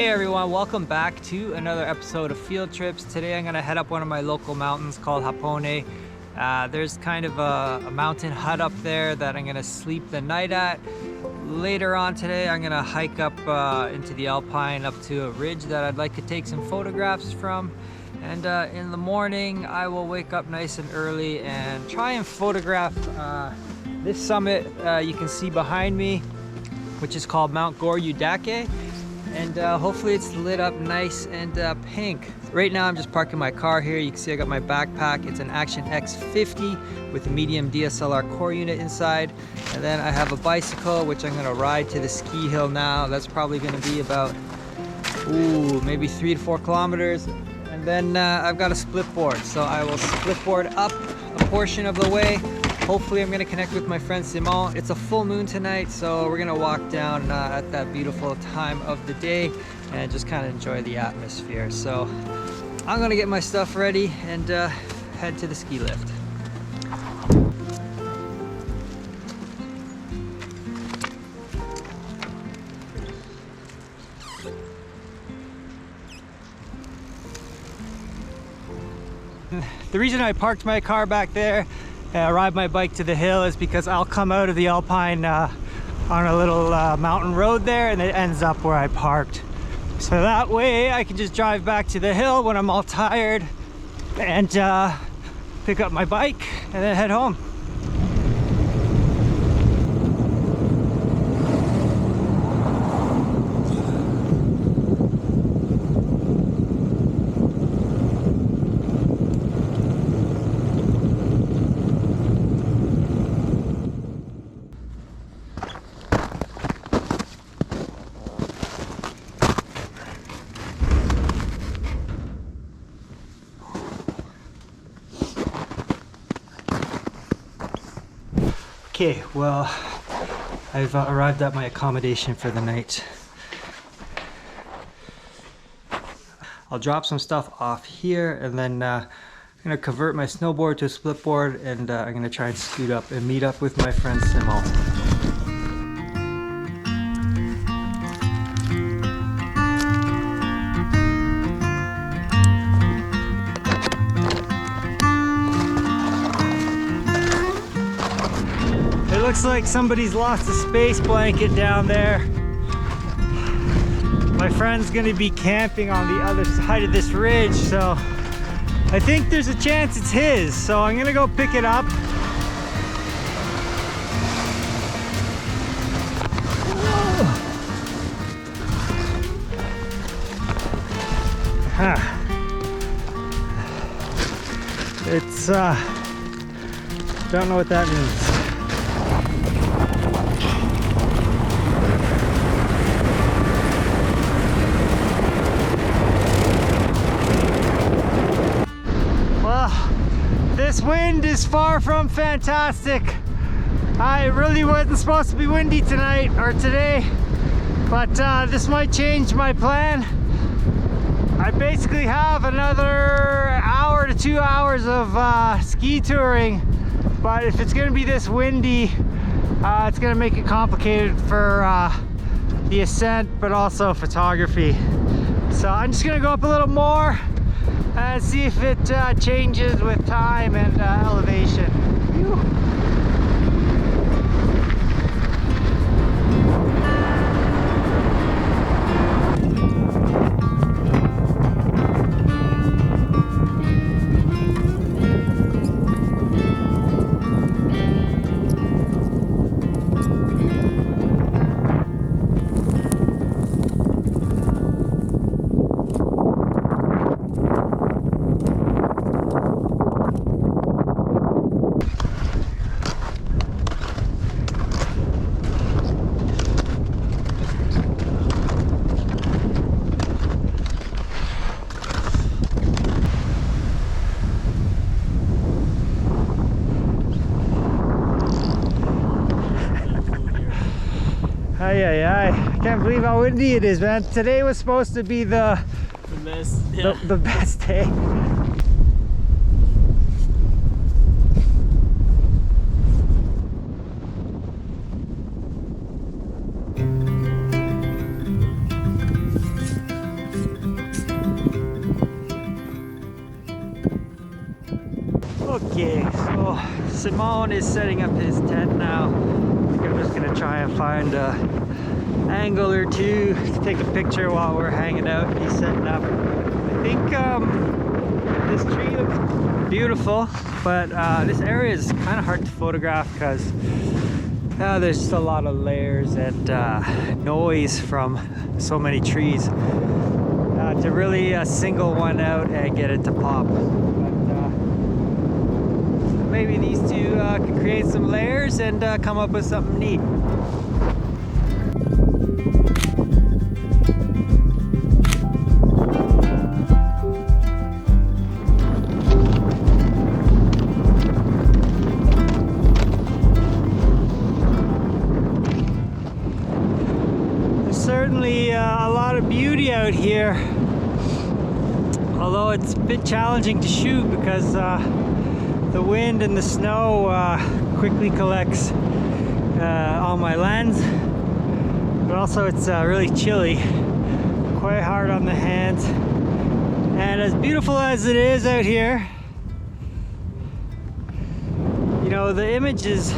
Hey everyone, welcome back to another episode of Field Trips. Today I'm gonna head up one of my local mountains called Hapone. There's kind of a mountain hut up there that I'm gonna sleep the night at. Later on today I'm gonna hike up into the Alpine up to a ridge that I'd like to take some photographs from. And in the morning I will wake up nice and early and try and photograph this summit you can see behind me, which is called Mount Goryeo-dake. And hopefully it's lit up nice and pink. Right now I'm just parking my car here. You can see I got my backpack. It's an Action X50 with a medium DSLR core unit inside. And then I have a bicycle, which I'm gonna ride to the ski hill now. That's probably gonna be about, maybe 3 to 4 kilometers. And then I've got a split board. So I will split board up a portion of the way. Hopefully I'm gonna connect with my friend Simmons. It's a full moon tonight, so we're gonna walk down at that beautiful time of the day and just kind of enjoy the atmosphere. So I'm gonna get my stuff ready and head to the ski lift. The reason I parked my car back there and ride my bike to the hill is because I'll come out of the Alpine on a little mountain road there, and it ends up where I parked. So that way I can just drive back to the hill when I'm all tired and pick up my bike and then head home. Okay, well, I've arrived at my accommodation for the night. I'll drop some stuff off here, and then I'm gonna convert my snowboard to a split board, and I'm gonna try and scoot up and meet up with my friend Simmons. Looks like somebody's lost a space blanket down there. My friend's gonna be camping on the other side of this ridge, so I think there's a chance it's his. So I'm gonna go pick it up. It's don't know what that means. This wind is far from fantastic. It really wasn't supposed to be windy tonight or today, but this might change my plan. I basically have another hour to 2 hours of ski touring, but if it's gonna be this windy, it's gonna make it complicated for the ascent, but also photography. So I'm just gonna go up a little more and see if it changes with time and elevation. Whew. I can't believe how windy it is, man. Today was supposed to be the best, yeah. the best day. Simone is setting up his tent now. I think I'm just gonna try and find an angle or two to take a picture while we're hanging out. He's setting up. I think this tree looks beautiful, but this area is kind of hard to photograph because there's just a lot of layers and noise from so many trees to really single one out and get it to pop. But maybe these two can create some layers and come up with something neat. Certainly a lot of beauty out here, although it's a bit challenging to shoot because the wind and the snow quickly collects on my lens, but also it's really chilly, quite hard on the hands. And as beautiful as it is out here, you know, the images,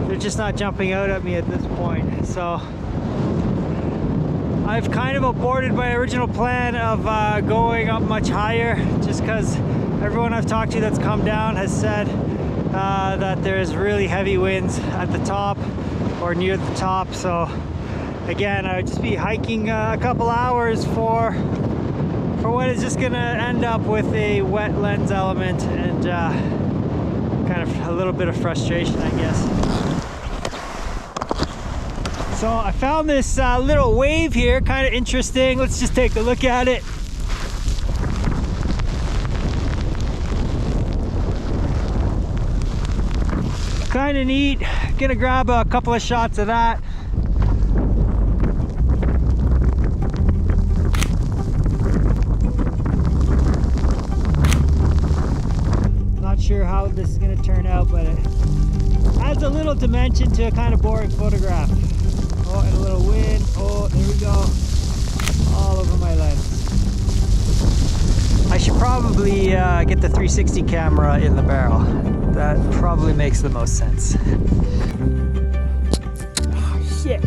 they're just not jumping out at me at this point. So I've kind of aborted my original plan of going up much higher, just because everyone I've talked to that's come down has said that there's really heavy winds at the top or near the top. So again, I would just be hiking a couple hours for what is just gonna end up with a wet lens element and kind of a little bit of frustration, I guess. So I found this little wave here, kind of interesting. Let's just take a look at it. Kind of neat. Gonna grab a couple of shots of that. Not sure how this is gonna turn out, but it adds a little dimension to a kind of boring photograph. Oh, and a little wind. Oh, there we go. All over my lens. I should probably get the 360 camera in the barrel. That probably makes the most sense. Oh, shit.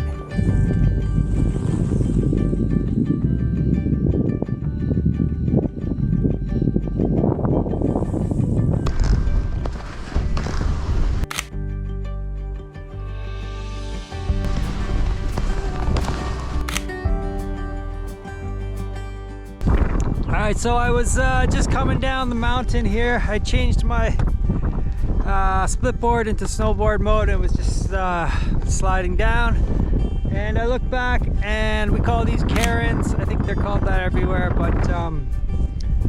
Alright, so I was just coming down the mountain here. I changed my split board into snowboard mode and was just sliding down. And I look back and we call these Karens. I think they're called that everywhere, but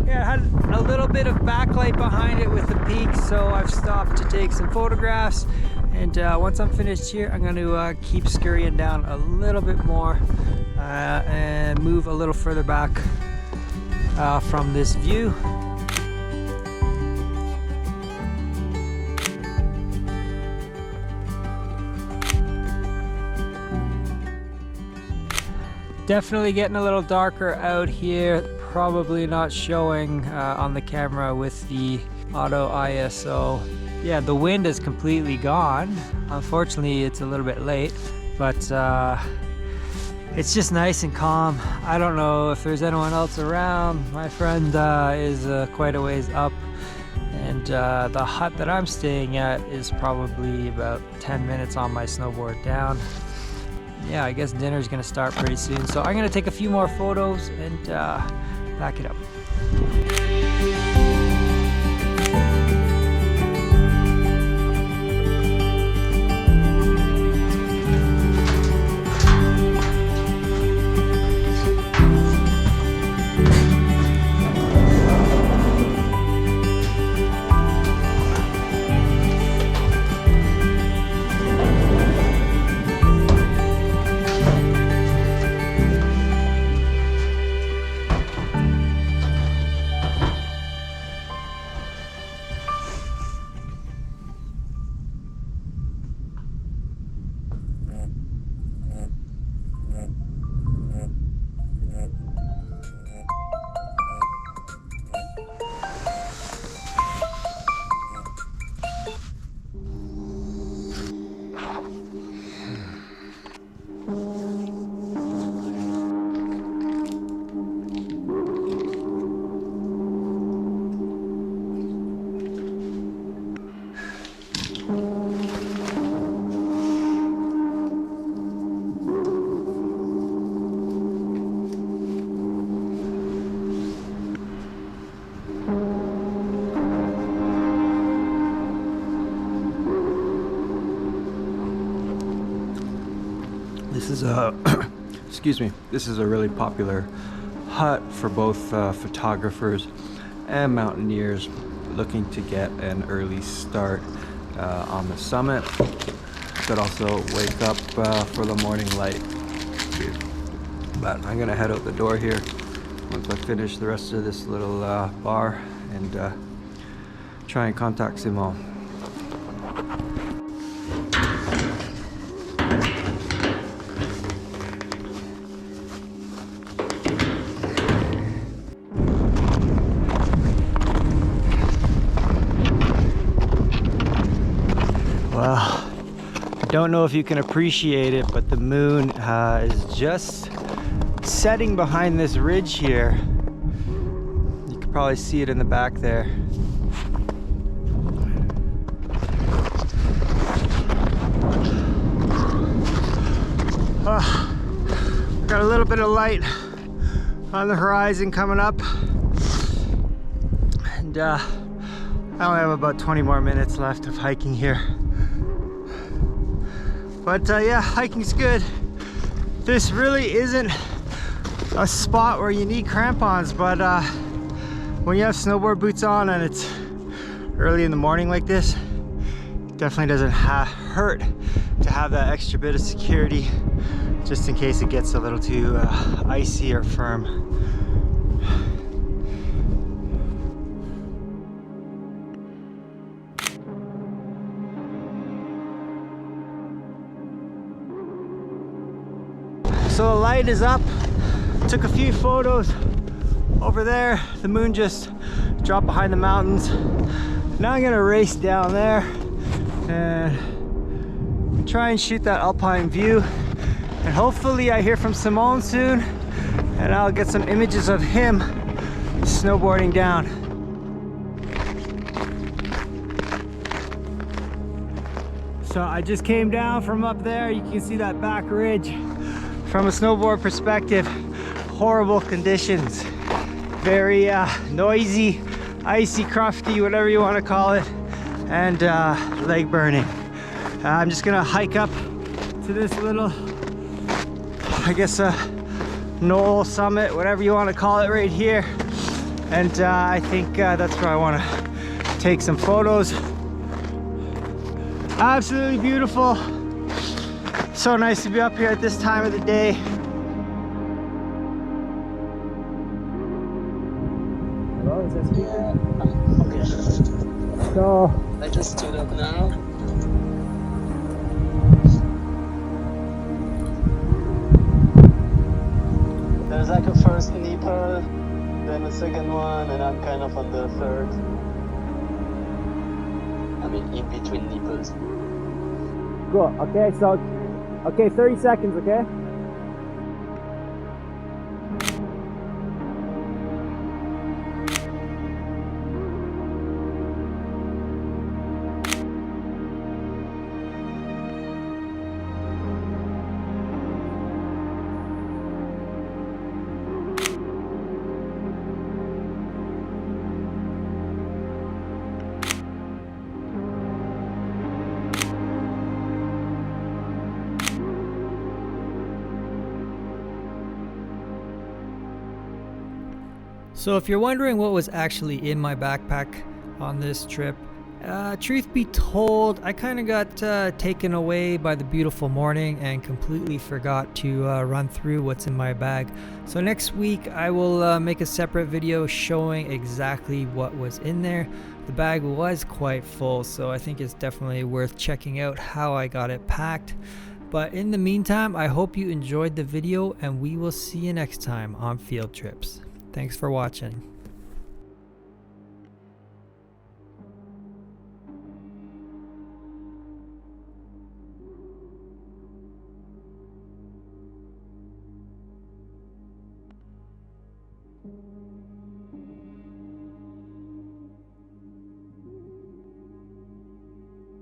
yeah, it had a little bit of backlight behind it with the peak, so I've stopped to take some photographs. And once I'm finished here, I'm going to keep scurrying down a little bit more and move a little further back from this view. Definitely getting a little darker out here, probably not showing on the camera with the auto ISO. Yeah, the wind is completely gone. Unfortunately, it's a little bit late, but it's just nice and calm. I don't know if there's anyone else around. My friend is quite a ways up, and the hut that I'm staying at is probably about 10 minutes on my snowboard down. Yeah, I guess dinner's gonna start pretty soon, so I'm gonna take a few more photos and back it up. This is a excuse me, this is a really popular hut for both photographers and mountaineers looking to get an early start on the summit, but also wake up for the morning light. But I'm gonna head out the door here once I finish the rest of this little bar and try and contact Simmons. Well, I don't know if you can appreciate it, but the moon is just setting behind this ridge here. You can probably see it in the back there. Got a little bit of light on the horizon coming up, and I only have about 20 more minutes left of hiking here. But yeah, hiking's good. This really isn't a spot where you need crampons, but when you have snowboard boots on and it's early in the morning like this, it definitely doesn't hurt to have that extra bit of security just in case it gets a little too icy or firm. So the light is up. Took a few photos over there. The moon just dropped behind the mountains. Now I'm gonna race down there and try and shoot that Alpine View. And hopefully I hear from Simmons soon and I'll get some images of him snowboarding down. So I just came down from up there. You can see that back ridge. From a snowboard perspective, horrible conditions. Very noisy, icy, crufty, whatever you want to call it, and leg burning. I'm just gonna hike up to this little, I guess knoll summit, whatever you want to call it, right here. And I think that's where I want to take some photos. Absolutely beautiful. So nice to be up here at this time of the day. Hello, is that speaker? Yeah. Okay. So I just stood up now. There's like a first nipple, then a second one, and I'm kind of on the third. I mean, in between nipples. Cool. Okay, so. Okay, 30 seconds, okay? So if you're wondering what was actually in my backpack on this trip, truth be told, I kind of got taken away by the beautiful morning and completely forgot to run through what's in my bag. So next week I will make a separate video showing exactly what was in there. The bag was quite full, so I think it's definitely worth checking out how I got it packed. But in the meantime, I hope you enjoyed the video, and we will see you next time on Field Trips. Thanks for watching.